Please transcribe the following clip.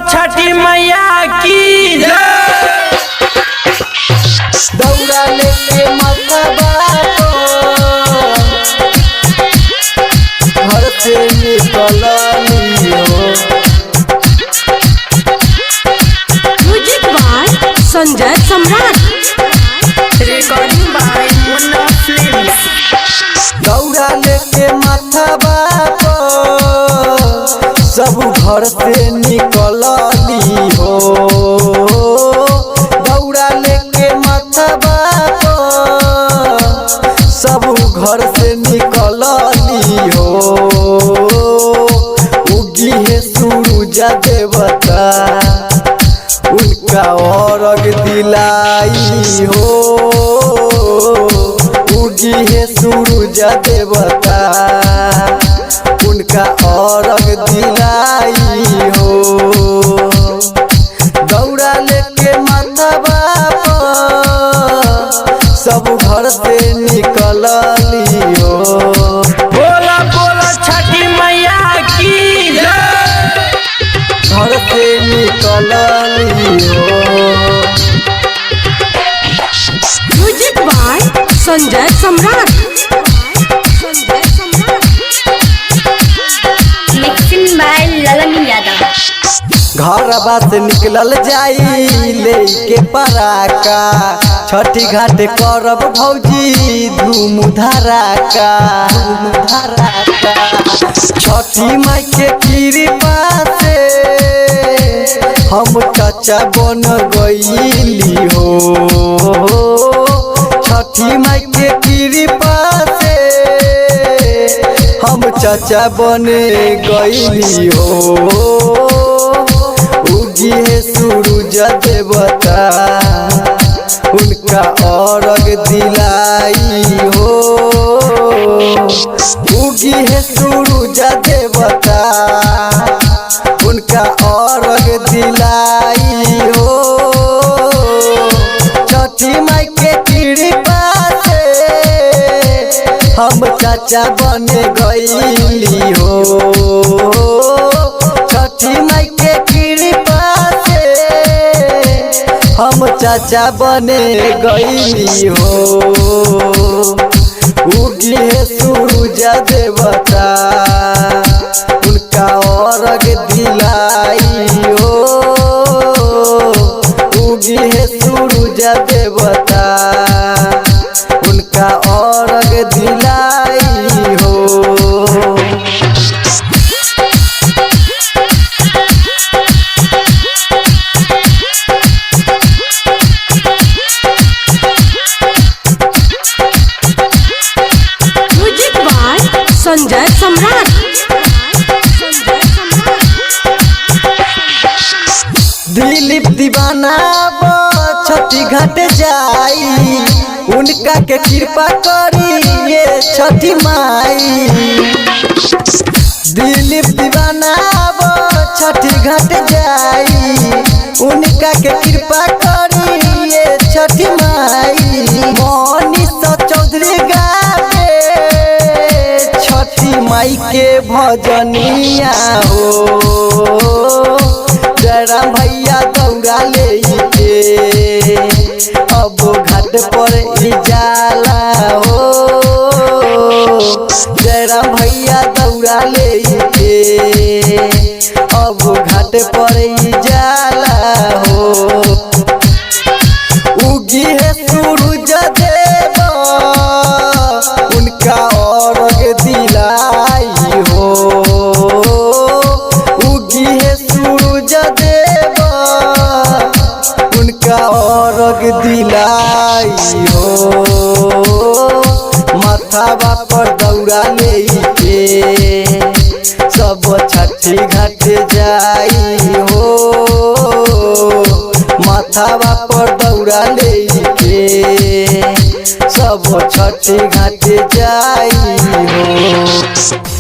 छठी मैया की दौड़ा लेके मतबा घर से निकलनी हो। Music by Sanjay Samrat. Recording by Munna Films. दौड़ा लेके मतबा सब घर से निकलनी हो। दौड़ा लेके मतबा सब घर से निकलनी हो। उगी है सूरज देवता उनका अर्घ दिलाई हो। उगी है सूरज देवता उनका अर्घ दिलाई हो। दौड़ा लेके मतबा सब घर से निकलनी हो। बोला बोला छठी मैया की घर से निकलनी हो। Music by Sanjay Samrat. Mixing by Lalan Yadav. घर बात निकलल जाई लेके पराका छठी घाट करब भौजी धूम धड़ाका। छठी माई के कृपा से हम चाचा बन गईली हो। छठी माई के कृपा से हम चाचा बने गईली हो। उगी है सूरज देवता उनका अर्घ दिलाई हो। उगी है सूरज देवता उनका अर्घ दिलाई हो। छठी माई के कृपा से हम चाचा बने गईली हो। छठी माई के कृपा से हम चाचा बने गईली हो। उगी है सूरज देवता उनका अर्घ दिलाई हो। उगी है सूरज देवता उनका अर्घ दिलाई हो। म्यूजिक बाय संजय सम्राट। दिलीप दीवाना छठी घाट जाई उनका के कृपा करी ये छठी माई। दिलीप दीवाना छठी घाट जाई उनका के कृपा करी ये छठी माई। मनीष चौधरी गावे छठी माई के भजनिया हो। जयराम भैया दौड़ा लेके अब घाट पर जाला हो। जयराम भैया दौड़ा लेके अब घाट पर जाला हो। उगी है सूरज देव उनका अर्घ दिलाई हो। उगी है सूरज देव उनका अर्घ दिलाई हो। माथावा पर दौड़ा लेके सब छठी घाट जाई हो। माथावा पर दौड़ा लेके सब छठी घाट जाई हो।